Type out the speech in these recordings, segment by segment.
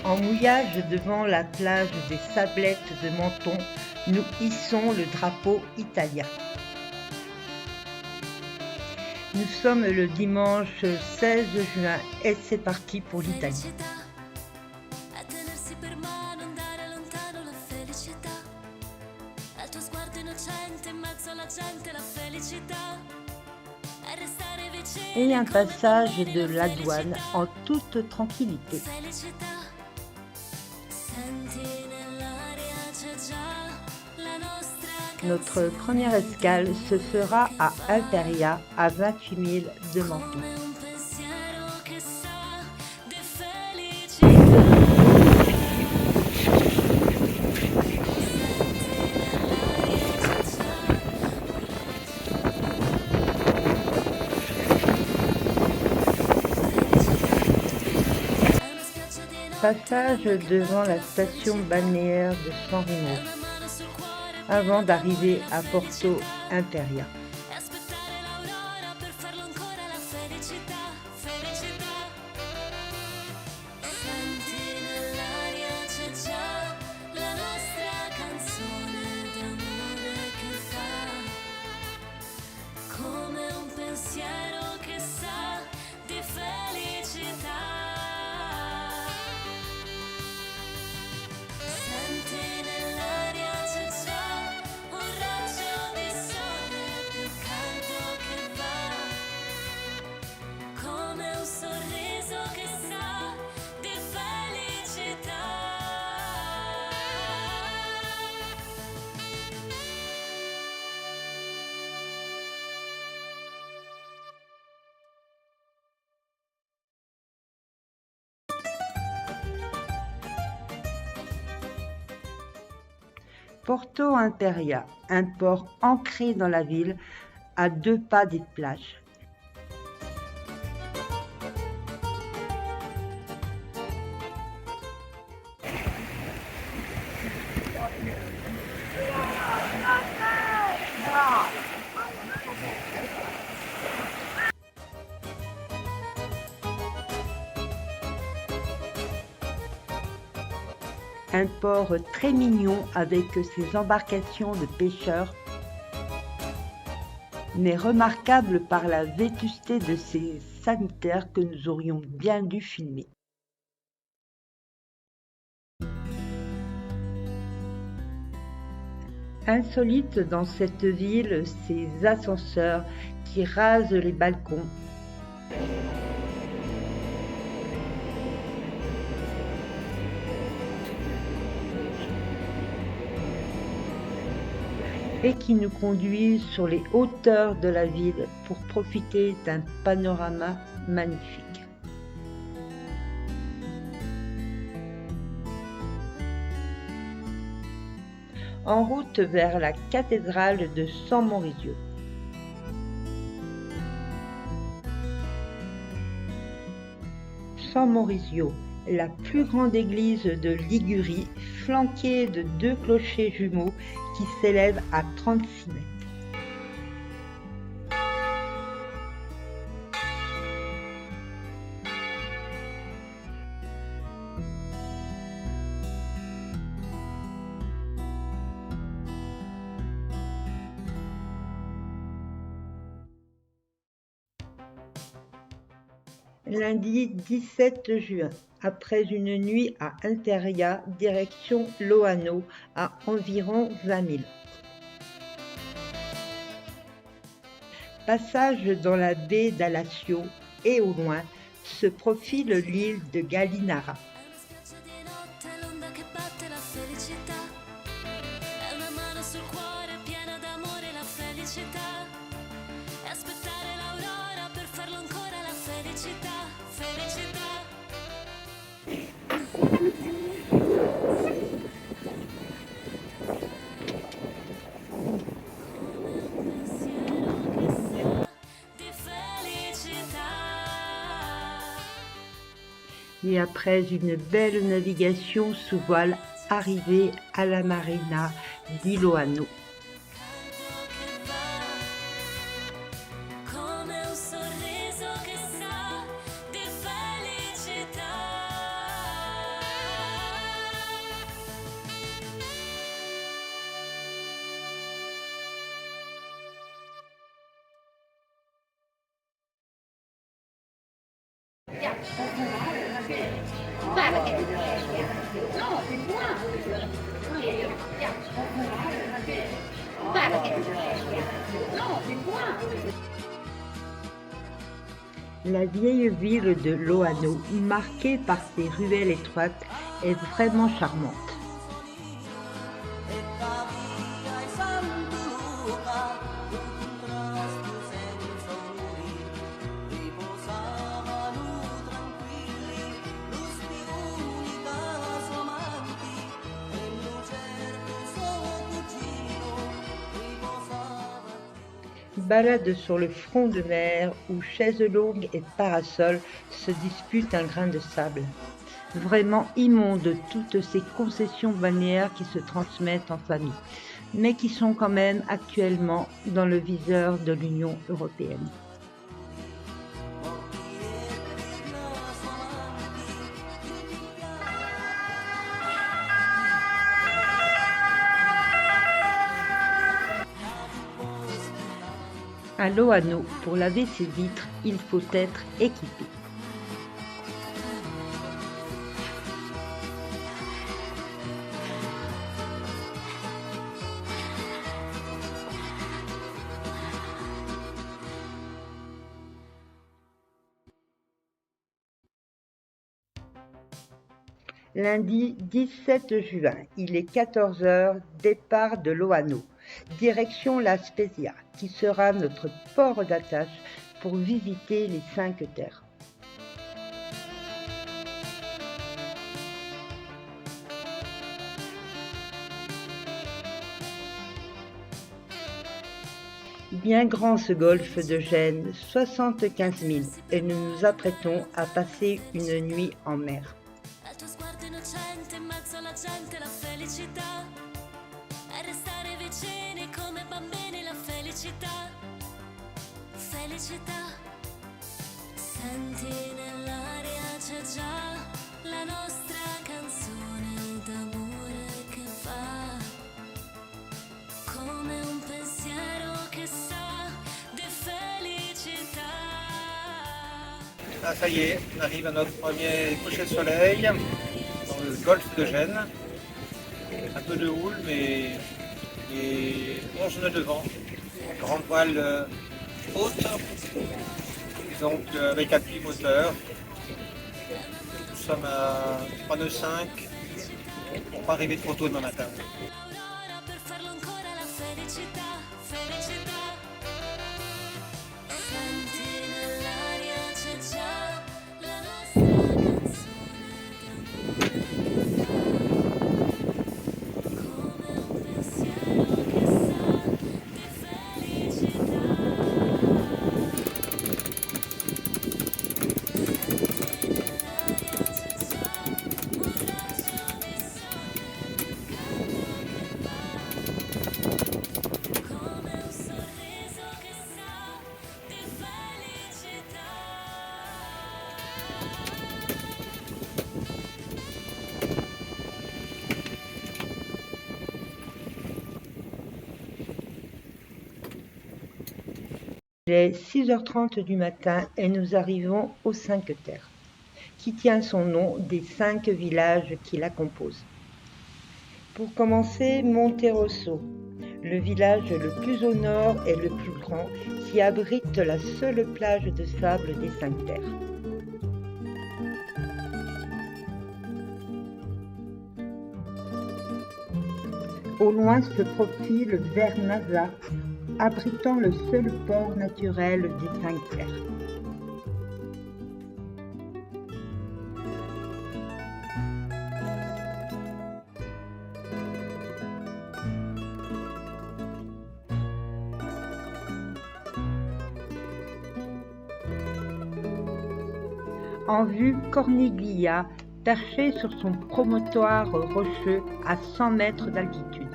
En mouillage devant la plage des Sablettes de Menton, nous hissons le drapeau italien. Nous sommes le dimanche 16 juin et c'est parti pour l'Italie. Et un passage de la douane en toute tranquillité. Notre première escale se fera à Imperia, à 28 000 de Menton. Passage devant la station balnéaire de San Remo, avant d'arriver à Porto Imperia. Porto Imperia, un port ancré dans la ville, à 2 pas des plages. Un port très mignon avec ses embarcations de pêcheurs, mais remarquable par la vétusté de ses sanitaires que nous aurions bien dû filmer. Insolite dans cette ville, ces ascenseurs qui rasent les balcons. Et qui nous conduisent sur les hauteurs de la ville pour profiter d'un panorama magnifique. En route vers la cathédrale de San Maurizio. San Maurizio, la plus grande église de Ligurie, flanquée de 2 clochers jumeaux qui s'élèvent à 36 mètres. Lundi 17 juin, après une nuit à Imperia, direction Loano, à environ 20 000. Passage dans la baie d'Alassio et au loin se profile l'île de Gallinara. Et après une belle navigation sous voile, arrivé à la marina di Loano. La vieille ville de Loano, marquée par ses ruelles étroites, est vraiment charmante. Balade sur le front de mer où chaises longues et parasols se disputent un grain de sable. Vraiment immonde toutes ces concessions balnéaires qui se transmettent en famille, mais qui sont quand même actuellement dans le viseur de l'Union européenne. À Loano, pour laver ses vitres, il faut être équipé. Lundi 17 juin, il est 14 heures, départ de Loano, direction La Spezia, qui sera notre port d'attache pour visiter les 5 terres. Bien grand ce golfe de Gênes, 75 000, et nous nous apprêtons à passer une nuit en mer. Senti nell'aria c'è già la nostra canzone d'amore che va come un pensiero che sa di felicità. Ah, ça y est, on arrive à notre premier coucher de soleil dans le golfe de Gênes. Un peu de houle, mais 11 nœuds de vent. Grande voile haute, donc avec appui moteur. Nous sommes à 3 nœuds 5 pour pas arriver trop tôt demain matin. Aurora per farlo ancora la felicità, felicità. Senti nell'aria c'è già la nostra canzone d'amore che fa come un pensiero che sa di felicità. Il est 6h30 du matin et nous arrivons aux 5 terres, qui tient son nom des 5 villages qui la composent. Pour commencer, Monterosso, le village le plus au nord et le plus grand, qui abrite la seule plage de sable des 5 terres. Au loin se profile Vernazza, abritant le seul port naturel des 5 terres. En vue, Corniglia, perché sur son promontoire rocheux à 100 mètres d'altitude.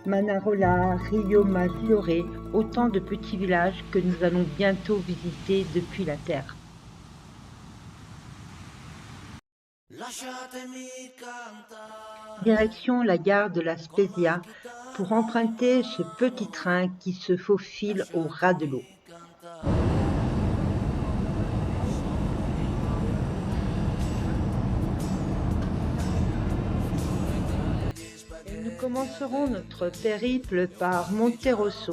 Manarola, Rio Maggiore, autant de petits villages que nous allons bientôt visiter depuis la Terre. Direction la gare de La Spezia pour emprunter ce petit train qui se faufile au ras de l'eau. commencerons notre périple par Monterosso,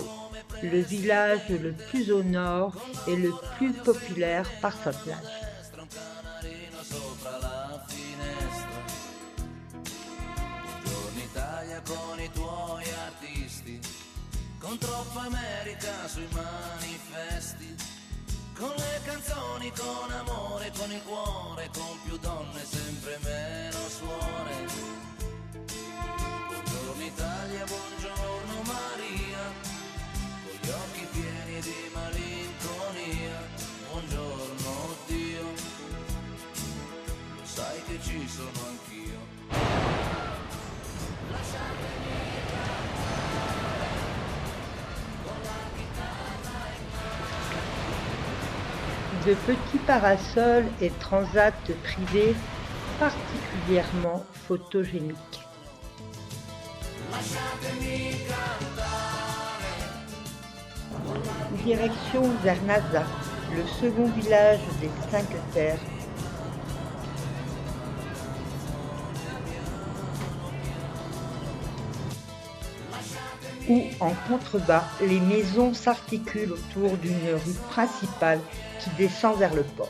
le village le plus au nord et le plus populaire par sa plage. Buongiorno Italia con i tuoi artisti, con troppa America sui manifesti, con le canzoni, con amore, con il cuore, con più donne, sempre meno suore. Buongiorno Italia, buongiorno Maria, con gli occhi pieni di malinconia. Buongiorno Dio, sai che ci sono anch'io. De petits parasols et transats privés particulièrement photogéniques. Direction Vernazza, le second village des 5 terres. Où, en contrebas, les maisons s'articulent autour d'une rue principale qui descend vers le port.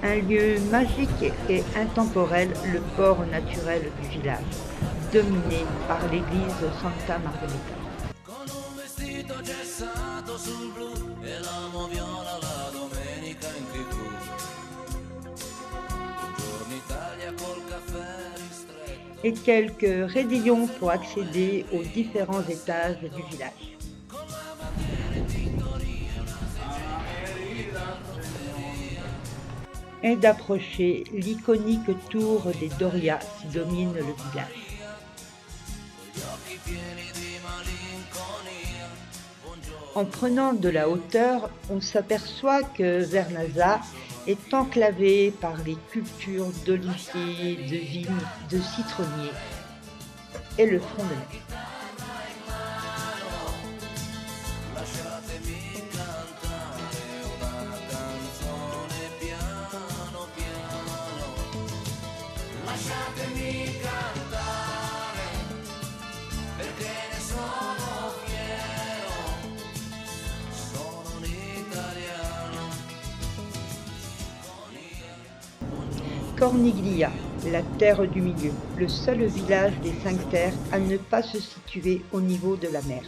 Un lieu magique et intemporel, le port naturel du village, dominé par l'église Santa Margherita. Con un vestito gessato sul blu e l'amo viola la domenica in TV. Buongiorno Italia col caffè ristretto. Et quelques raidillons pour accéder aux différents étages du village. Et d'approcher l'iconique tour des Doria qui domine le village. En prenant de la hauteur, on s'aperçoit que Vernazza est enclavée par les cultures d'oliviers, de vignes, de citronniers et le front de mer. Corniglia, la terre du milieu, le seul village des 5 terres à ne pas se situer au niveau de la mer.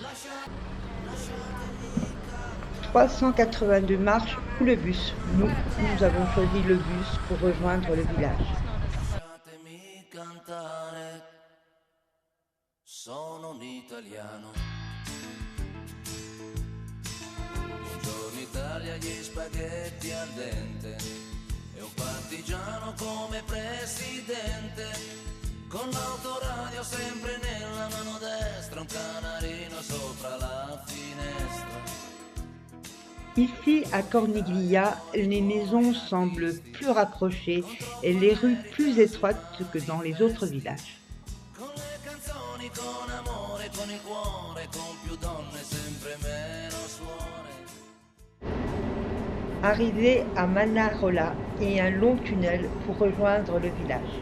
382 marches ou le bus. Nous avons choisi le bus pour rejoindre le village. Lasciatemi cantare, sono un italiano. Buongiorno Italia, gli spaghetti al dente e un partigiano come presidente, con l'autoradio sempre nella mano destra, un canarino sopra la finestra. Ici, à Corniglia, les maisons semblent plus rapprochées et les rues plus étroites que dans les autres villages. Con le canzoni, con amore, con il cuore, con più donne, sempre meno suore. Arrivé à Manarola et un long tunnel pour rejoindre le village.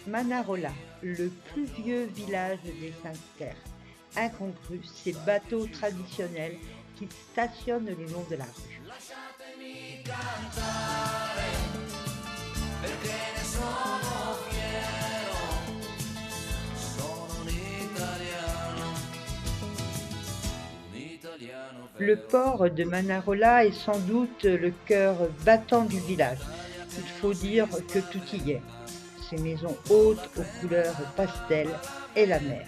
Manarola, le plus vieux village des 5 terres. Incongru, ces bateaux traditionnels qui stationnent le long de la rue. Lasciatemi cantare, perché ne sono fiero, sono un italiano vero. Le port de Manarola est sans doute le cœur battant du village. Il faut dire que tout y est. Ces maisons hautes aux couleurs pastel et la mer.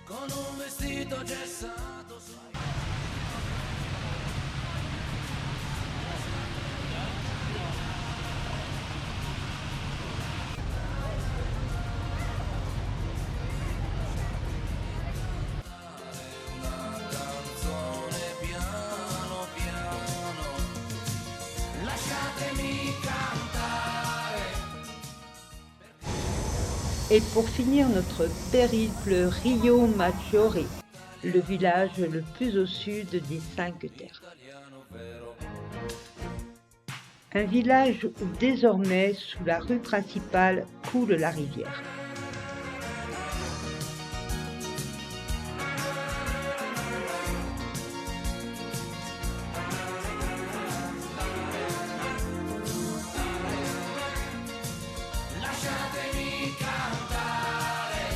Con un vestito gessato su. Una canzone piano piano. Et pour finir notre périple, Rio Maggiore, le village le plus au sud des 5 terres. Un village où désormais, sous la rue principale, coule la rivière. Lasciatemi cantare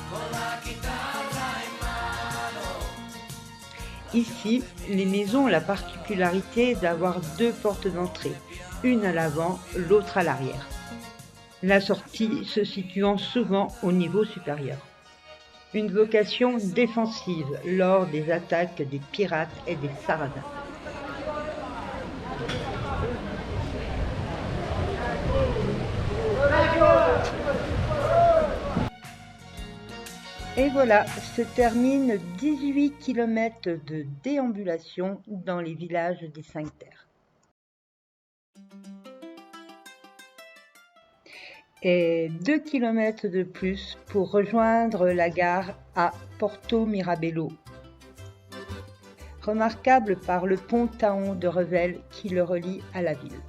con la chitarra in mano. Ici, les maisons ont la particularité d'avoir 2 portes d'entrée, une à l'avant, l'autre à l'arrière. La sortie se situant souvent au niveau supérieur. Une vocation défensive lors des attaques des pirates et des sarrasins. Et voilà, se termine 18 km de déambulation dans les villages des 5 terres. Et 2 km de plus pour rejoindre la gare à Porto Mirabello, remarquable par le pont Taon de Revel qui le relie à la ville.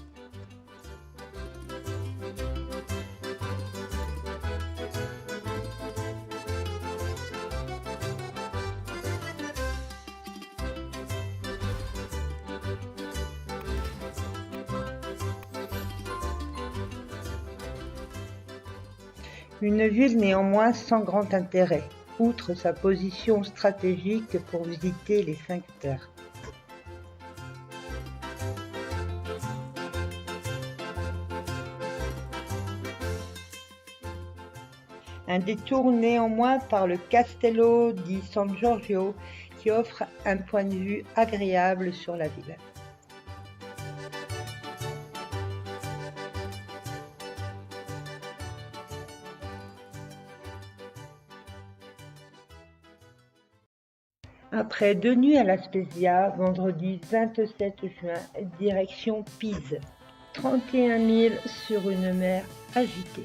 Une ville néanmoins sans grand intérêt, outre sa position stratégique pour visiter les 5 terres. Un détour néanmoins par le Castello di San Giorgio qui offre un point de vue agréable sur la ville. Après 2 nuits à la Spezia, vendredi 27 juin, direction Pise, 31 milles sur une mer agitée.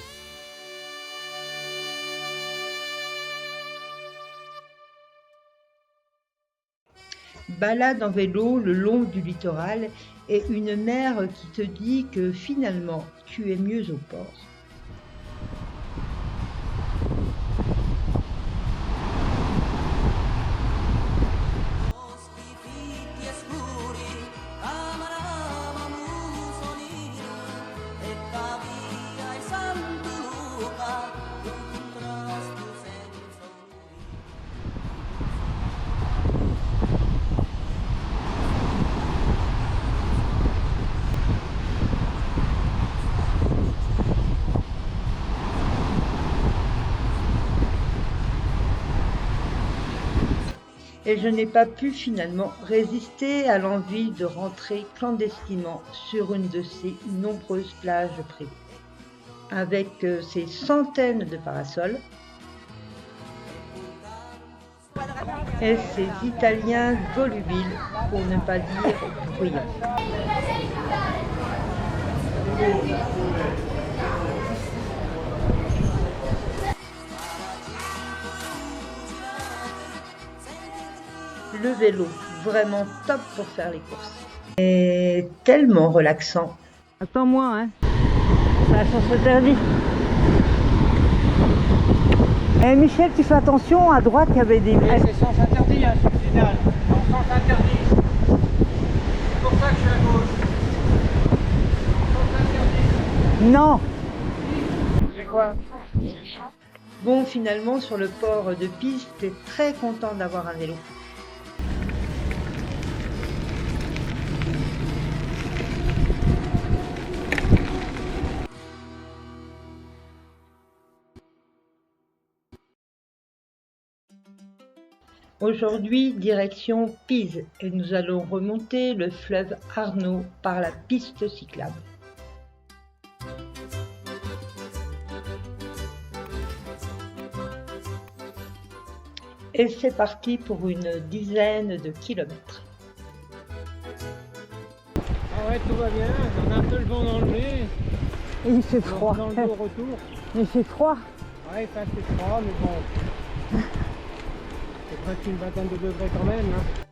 Balade en vélo le long du littoral et une mer qui te dit que finalement tu es mieux au port. Et je n'ai pas pu finalement résister à l'envie de rentrer clandestinement sur une de ces nombreuses plages privées. Avec ces centaines de parasols et ces Italiens volubiles, pour ne pas dire bruyants. Le vélo, vraiment top pour faire les courses. Et tellement relaxant. Attends-moi, hein. Ça sens interdit. Eh Michel, tu fais attention, à droite il y avait des... Oui, c'est sens interdit, hein, sur le final. Non, sens interdit. C'est pour ça que je suis à gauche. Sens interdit. Non. C'est quoi? Bon, finalement, sur le port de Pise, t'es très content d'avoir un vélo. Aujourd'hui, direction Pise, et nous allons remonter le fleuve Arno par la piste cyclable. Et c'est parti pour une dizaine de kilomètres. Ah ouais, tout va bien, on a un peu le vent dans le nez. Et il fait froid. Dans le dos au retour. Mais il fait froid. Ouais, ça c'est froid, mais bon. C'est presque une vingtaine de degrés quand même. Hein.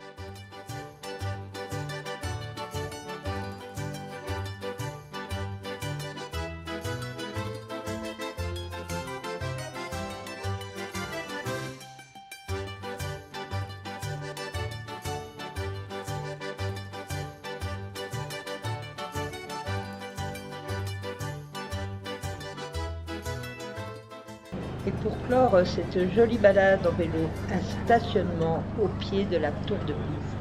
Et pour clore cette jolie balade en vélo, un stationnement au pied de la tour de Pise.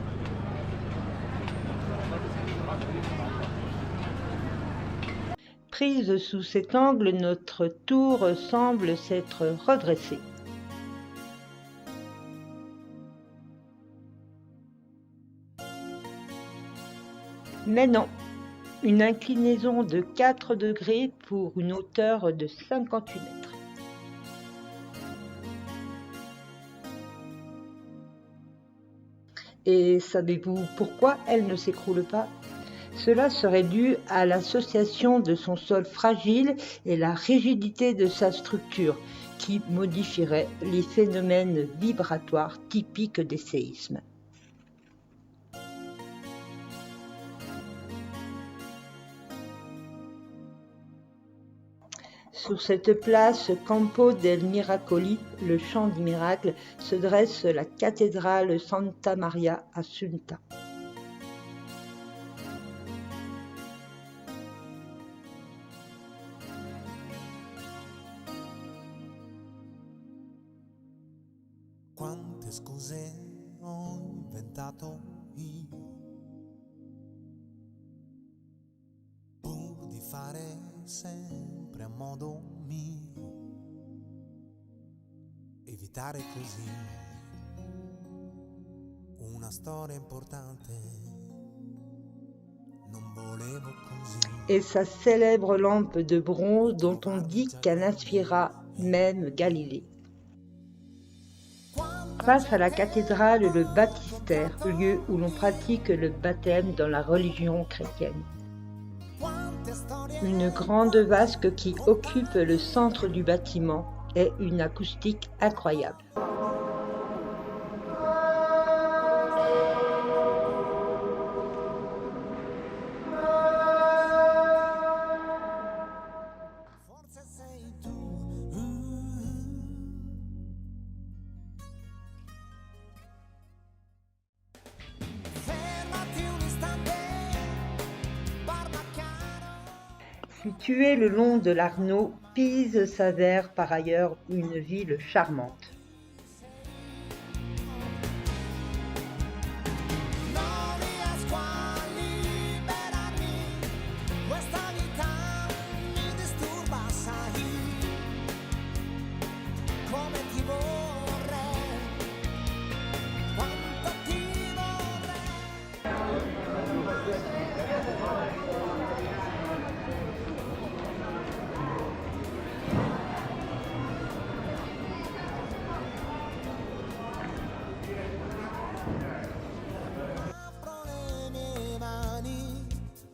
Prise sous cet angle, notre tour semble s'être redressée. Mais non, une inclinaison de 4 degrés pour une hauteur de 58 mètres. Et savez-vous pourquoi elle ne s'écroule pas? Cela serait dû à l'association de son sol fragile et la rigidité de sa structure, qui modifierait les phénomènes vibratoires typiques des séismes. Sur cette place Campo del Miracoli, le champ des miracles, se dresse la cathédrale Santa Maria Assunta. Quante scuse ho inventato io pur di fare sempre a modo mio, evitare così una storia importante, non volevo così. Et sa célèbre lampe de bronze dont on dit qu'elle inspira même Galilée. Face à la cathédrale, le baptistère, lieu où l'on pratique le baptême dans la religion chrétienne. Une grande vasque qui occupe le centre du bâtiment et une acoustique incroyable. Située le long de l'Arno, Pise s'avère par ailleurs une ville charmante.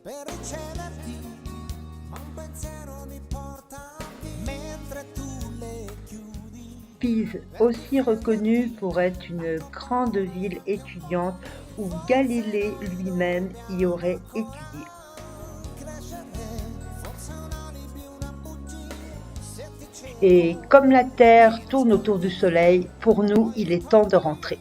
Per riceverti, ma un pensiero mi porta via mentre tu le chiudi. Pise, aussi reconnue pour être une grande ville étudiante où Galilée lui-même y aurait étudié. Et comme la Terre tourne autour du Soleil, pour nous, il est temps de rentrer.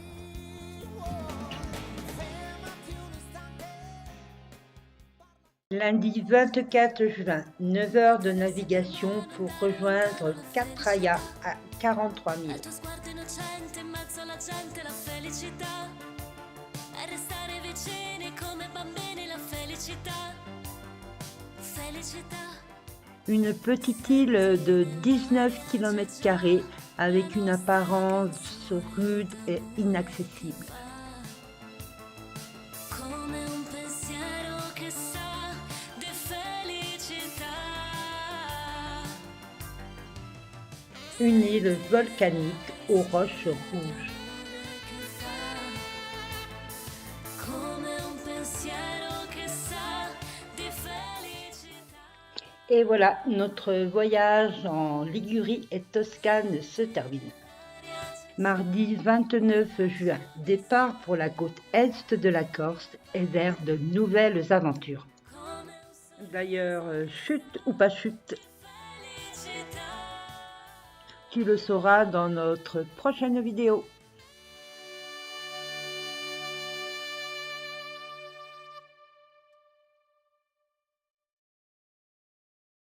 Lundi 24 juin, 9 heures de navigation pour rejoindre Capraia à 43 000. Al tuo sguardo innocente in mezzo alla gente la felicità è restare vicini come bambini la felicità. Felicità. Une petite île de 19 km² avec une apparence rude et inaccessible. Come un pensiero che sa di felicità. Une île volcanique aux roches rouges. Come un pensiero che sa di felicità. Et voilà, notre voyage en Ligurie et Toscane se termine. Mardi 29 juin, départ pour la côte est de la Corse et vers de nouvelles aventures. D'ailleurs, chute ou pas chute, tu le sauras dans notre prochaine vidéo.